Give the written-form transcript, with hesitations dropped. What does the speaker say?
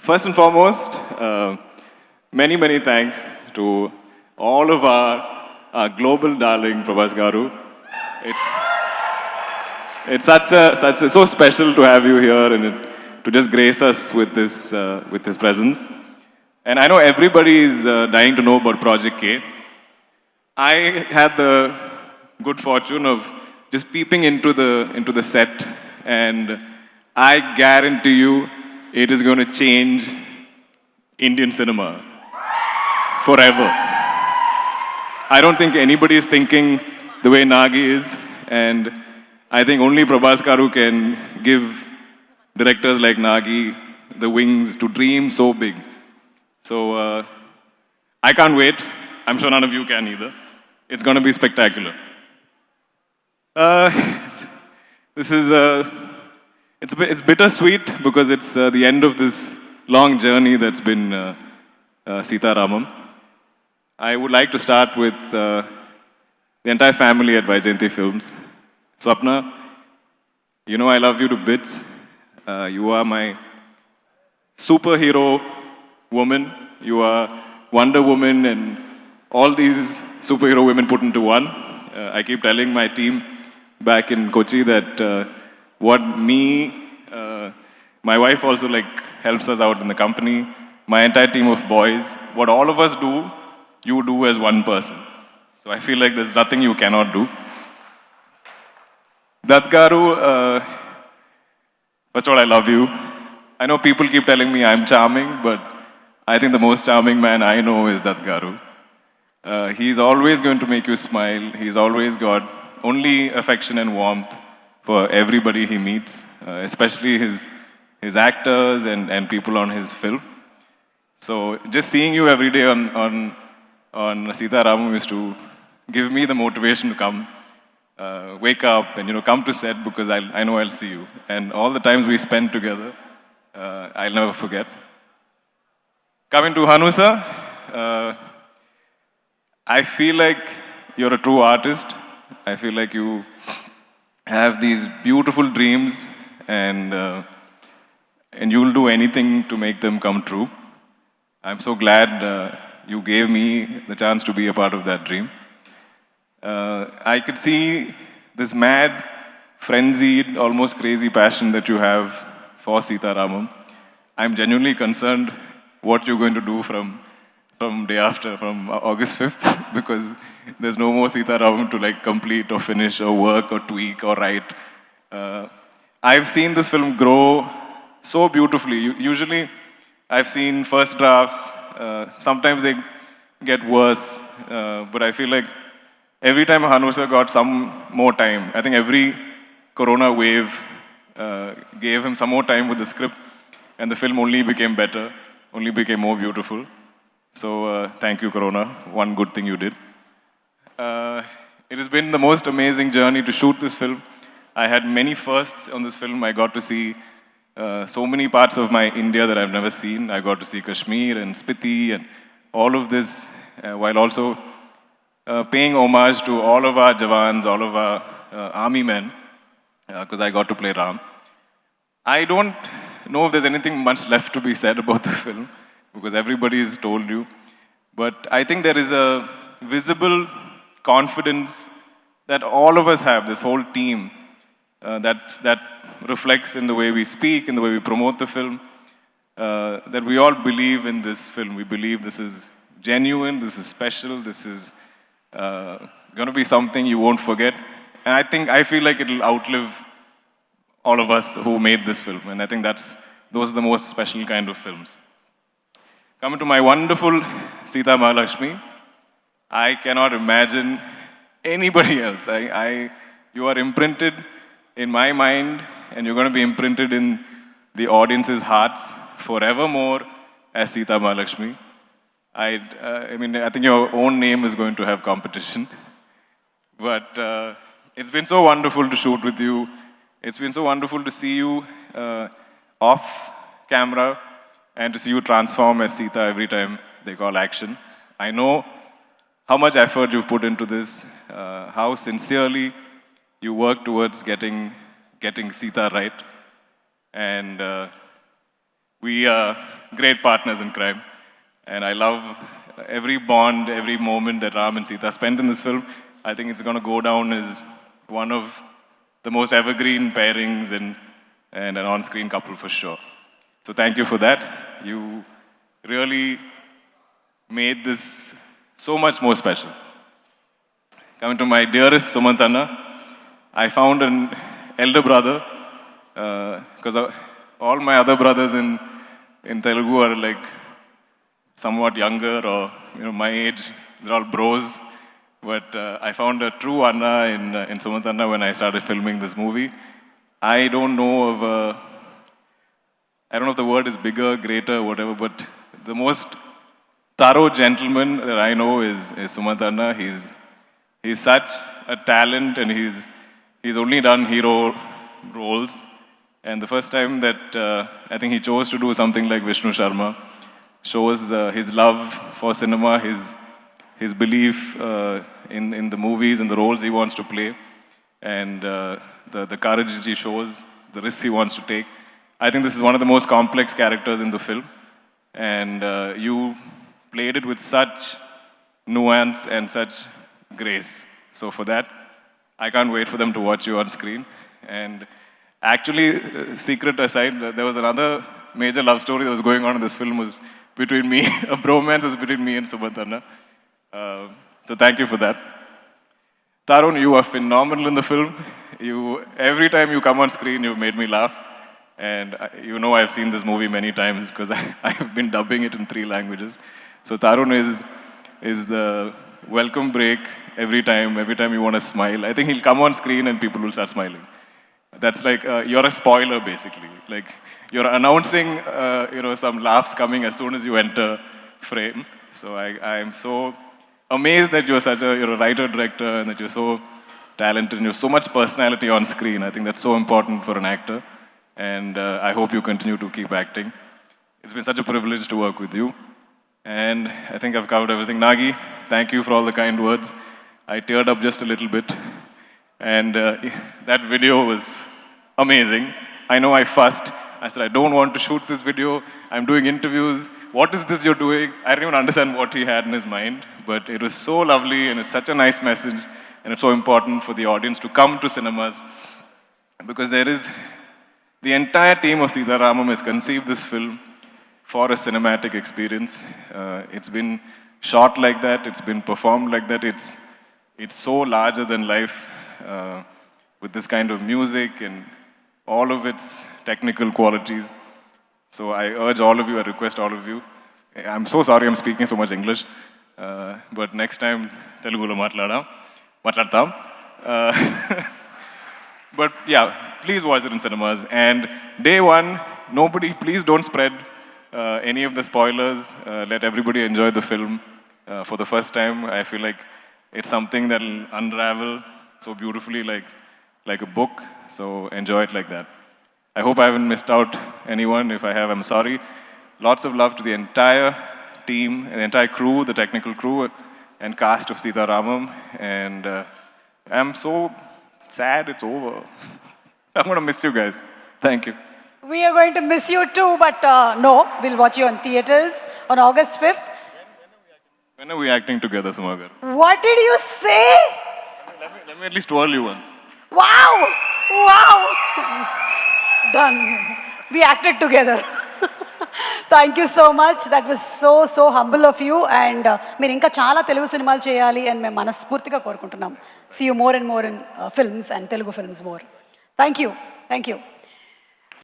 first and foremost, many thanks to all of our global darling Prabhas Garu. It's it's so special to have you here and to just grace us with this presence. And I know everybody is dying to know about Project K. I had the good fortune of just peeping into the set, and I guarantee you, it is going to change Indian cinema forever. I don't think anybody is thinking the way Nagi is, and I think only Prabhas Karu can give directors like Nagi the wings to dream so big. So I can't wait. I'm sure none of you can either. It's going to be spectacular. Uh, this is it's bittersweet because it's the end of this long journey that's been Sita Ramam. I would like to start with the entire family at Vaijayanti Films. Swapna, you know I love you to bits. You are my superhero woman. You are Wonder Woman and all these superhero women put into one. I keep telling my team back in Kochi that what my wife also like helps us out in the company, my entire team of boys, what all of us do, you do as one person. So I feel like there's nothing you cannot do. Datgaru, first of all, I love you. I know people keep telling me I'm charming, but I think the most charming man I know is Datgaru. He's always going to make you smile. He's always got only affection and warmth for everybody he meets, especially his actors and people on his film. So just seeing you every day on Sita Ramam used to give me the motivation to come, wake up and come to set because I know I'll see you. And all the times we spend together, I'll never forget. Coming to Hanusa, I feel like you're a true artist. I feel like you have these beautiful dreams and you'll do anything to make them come true. I'm so glad you gave me the chance to be a part of that dream. I could see this mad, frenzied, almost crazy passion that you have for Sita Ramam. I'm genuinely concerned what you're going to do from day after, from August 5th, because there's no more Sita Ramam to like complete or finish or work or tweak or write. I've seen this film grow so beautifully. Usually, I've seen first drafts. Sometimes they get worse, but I feel like every time Hanusa got some more time, I think every Corona wave gave him some more time with the script, and the film only became better, only became more beautiful. So thank you, Corona. One good thing you did. It has been the most amazing journey to shoot this film. I had many firsts on this film. I got to see so many parts of my India that I've never seen. I got to see Kashmir and Spiti and all of this, while also paying homage to all of our Jawans, all of our army men, because I got to play Ram. I don't know if there's anything much left to be said about the film, because everybody's told you. But I think there is a visible confidence that all of us have, this whole team, that reflects in the way we speak, in the way we promote the film, that we all believe in this film. We believe this is genuine, this is special, this is going to be something you won't forget. And I feel like it'll outlive all of us who made this film. And I think those are the most special kind of films. Coming to my wonderful Sita Mahalakshmi, I cannot imagine anybody else. You are imprinted in my mind, and you're going to be imprinted in the audience's hearts forevermore as Sita Mahalakshmi. I think your own name is going to have competition. But it's been so wonderful to shoot with you. It's been so wonderful to see you off camera and to see you transform as Sita every time they call action. I know how much effort you've put into this, how sincerely you work towards getting Sita right. And we great partners in crime. And I love every bond, every moment that Ram and Sita spent in this film. I think it's going to go down as one of the most evergreen pairings and an on-screen couple for sure. So thank you for that. You really made this so much more special. Coming to my dearest Sumant Anna, I found an elder brother because all my other brothers in Telugu are like somewhat younger or my age. They're all bros. But I found a true Anna in Sumant Anna when I started filming this movie. I don't know if the word is bigger, greater, whatever, but the most thorough gentleman that I know is Sumant Anna. He's such a talent, and he's only done hero roles. And the first time that I think he chose to do something like Vishnu Sharma shows his love for cinema, his belief in the movies and the roles he wants to play, and the courage he shows, the risks he wants to take. I think this is one of the most complex characters in the film, and you played it with such nuance and such grace. So for that, I can't wait for them to watch you on screen. And actually, secret aside, there was another major love story that was going on in this film was between me, a bromance was between me and Sumant Anna. So thank you for that. Tarun, you are phenomenal in the film. Every time you come on screen, you've made me laugh. And I've seen this movie many times because I have been dubbing it in 3 languages. So Tarun is the welcome break every time you want to smile. I think he'll come on screen and people will start smiling. That's like, you're a spoiler basically. Like, you're announcing, some laughs coming as soon as you enter frame. So I am so amazed that you're a writer, director, and that you're so talented and you have so much personality on screen. I think that's so important for an actor. And I hope you continue to keep acting. It's been such a privilege to work with you. And I think I've covered everything. Nagi, thank you for all the kind words. I teared up just a little bit. And that video was amazing. I know I fussed. I said, I don't want to shoot this video. I'm doing interviews. What is this you're doing? I didn't even understand what he had in his mind. But it was so lovely, and it's such a nice message. And it's so important for the audience to come to cinemas. Because the entire team of Sita Ramam has conceived this film for a cinematic experience. It's been shot like that. It's been performed like that. It's so larger than life with this kind of music and all of its technical qualities. So I urge all of you, I request all of you. I'm so sorry I'm speaking so much English, but next time Telugulo matladam. But yeah, please watch it in cinemas. And day one, please don't spread any of the spoilers. Let everybody enjoy the film for the first time. I feel like it's something that'll unravel so beautifully like a book. So enjoy it like that. I hope I haven't missed out anyone. If I have, I'm sorry. Lots of love to the entire team, the entire crew, the technical crew and cast of Sita Ramam. And I'm so sad it's over. I'm going to miss you guys. Thank you. We are going to miss you too, but no, we'll watch you on theaters on August 5th. When are we acting together, Sumagar? What did you say? Let me at least twirl you once. Wow! Wow! Done. We acted together. Thank you so much. That was so humble of you. And మీరు ఇంకా చాలా తెలుగు సినిమాలు చేయాలి అని మేము మనస్ఫూర్తిగా కోరుకుంటున్నాం. See you more and more in films and Telugu films more. Thank you.